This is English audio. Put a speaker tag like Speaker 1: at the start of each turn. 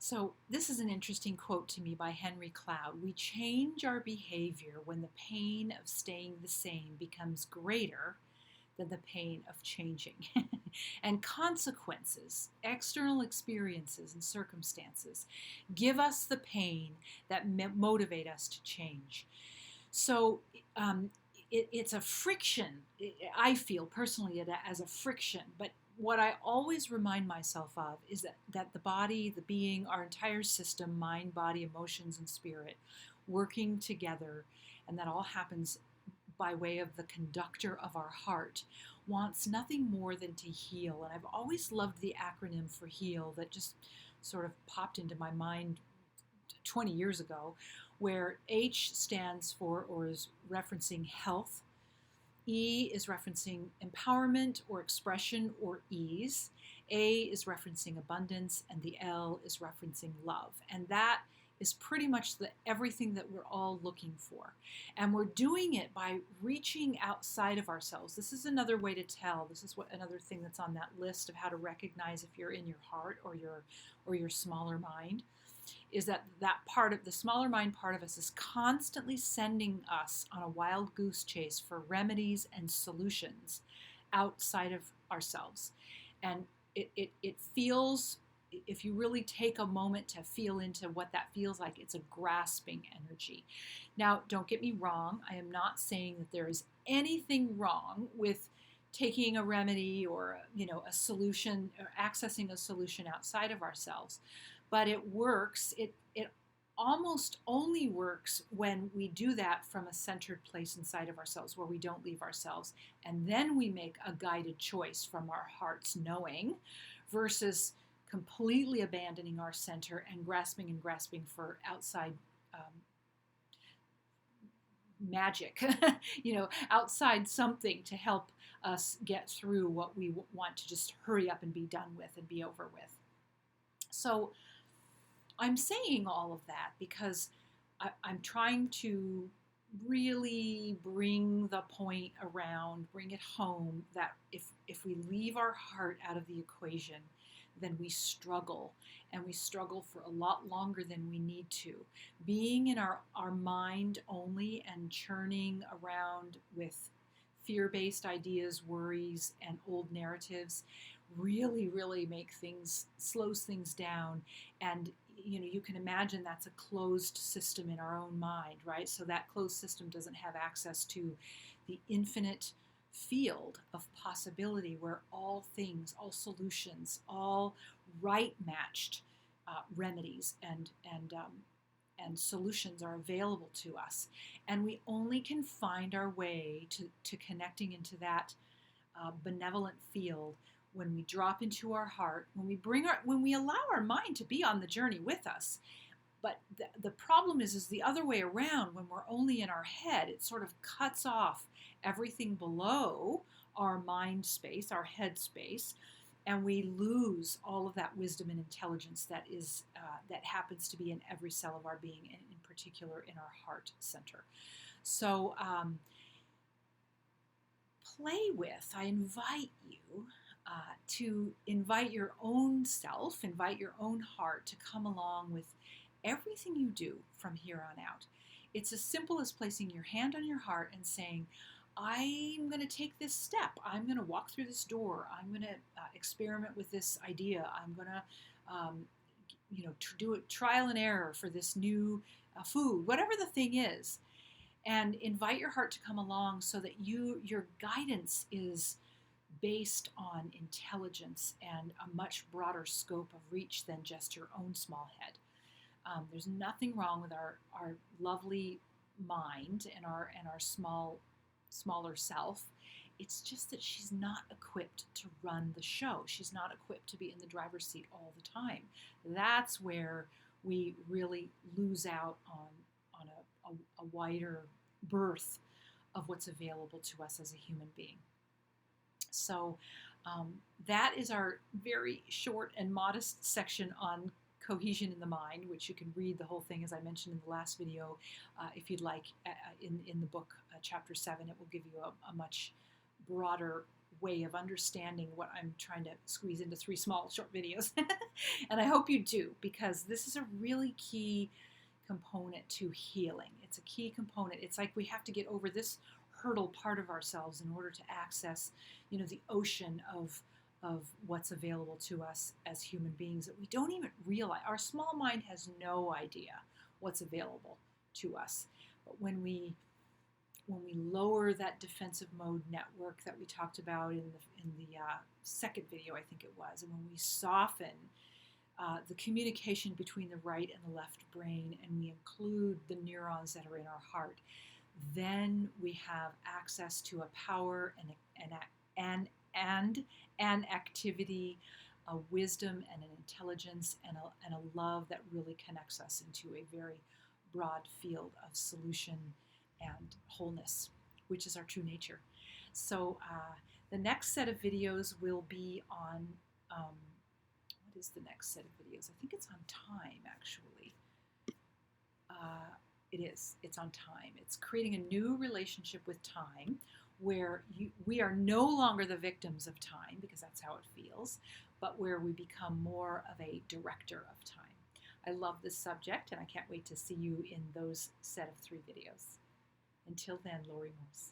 Speaker 1: So, this is an interesting quote to me by Henry Cloud. We change our behavior when the pain of staying the same becomes greater than the pain of changing. And consequences, external experiences and circumstances, give us the pain that motivate us to change. So, um, it's a friction. I feel personally it as a friction, but what I always remind myself of is that the body, the being, our entire system, mind, body, emotions, and spirit, working together, and that all happens by way of the conductor of our heart, wants nothing more than to heal. And I've always loved the acronym for HEAL that just sort of popped into my mind 20 years ago, where H stands for or is referencing health, E is referencing empowerment or expression or ease, A is referencing abundance, and the L is referencing love. And that is pretty much everything that we're all looking for. And we're doing it by reaching outside of ourselves. This is another way to tell. This is another thing that's on that list of how to recognize if you're in your heart or your smaller mind, is that part of the smaller mind part of us is constantly sending us on a wild goose chase for remedies and solutions outside of ourselves. And it feels, if you really take a moment to feel into what that feels like, it's a grasping energy. Now, don't get me wrong. I am not saying that there is anything wrong with taking a remedy or a solution or accessing a solution outside of ourselves. But it works. It almost only works when we do that from a centered place inside of ourselves, where we don't leave ourselves, and then we make a guided choice from our heart's knowing, versus completely abandoning our center and grasping for outside magic, outside something to help us get through what we want to just hurry up and be done with and be over with. So I'm saying all of that because I'm trying to really bring the point around, bring it home, that if we leave our heart out of the equation, then we struggle, and we struggle for a lot longer than we need to. Being in our mind only and churning around with fear-based ideas, worries, and old narratives really slows things down. And you can imagine that's a closed system in our own mind, right? So that closed system doesn't have access to the infinite field of possibility, where all things, all solutions, all right matched remedies and solutions are available to us. And we only can find our way to connecting into that benevolent field when we drop into our heart, when we allow our mind to be on the journey with us. But the problem is the other way around. When we're only in our head, it sort of cuts off everything below our mind space, our head space, and we lose all of that wisdom and intelligence that happens to be in every cell of our being, and in particular in our heart center. So I invite you to invite your own self, invite your own heart to come along with everything you do from here on out. It's as simple as placing your hand on your heart and saying, I'm going to take this step. I'm going to walk through this door. I'm going to experiment with this idea. I'm going to, do a trial and error for this new food, whatever the thing is, and invite your heart to come along so that your guidance is based on intelligence and a much broader scope of reach than just your own small head. There's nothing wrong with our lovely mind and our smaller self. It's just that she's not equipped to run the show. She's not equipped to be in the driver's seat all the time. That's where we really lose out on a wider berth of what's available to us as a human being. So that is our very short and modest section on cohesion in the mind, which you can read the whole thing, as I mentioned in the last video, if you'd like, in the book, chapter 7. It will give you a much broader way of understanding what I'm trying to squeeze into 3 small short videos. And I hope you do, because this is a really key component to healing. It's a key component. It's like we have to get over this hurdle part of ourselves in order to access, the ocean of what's available to us as human beings that we don't even realize. Our small mind has no idea what's available to us. But when we lower that defensive mode network that we talked about in the second video, I think it was, and when we soften the communication between the right and the left brain, and we include the neurons that are in our heart, then we have access to a power and an activity, a wisdom and an intelligence and a love that really connects us into a very broad field of solution and wholeness, which is our true nature. So the next set of videos will be on, what is the next set of videos? I think it's on time, actually. It's on time. It's creating a new relationship with time where we are no longer the victims of time, because that's how it feels, but where we become more of a director of time. I love this subject, and I can't wait to see you in those set of 3 videos. Until then, Lori Morse.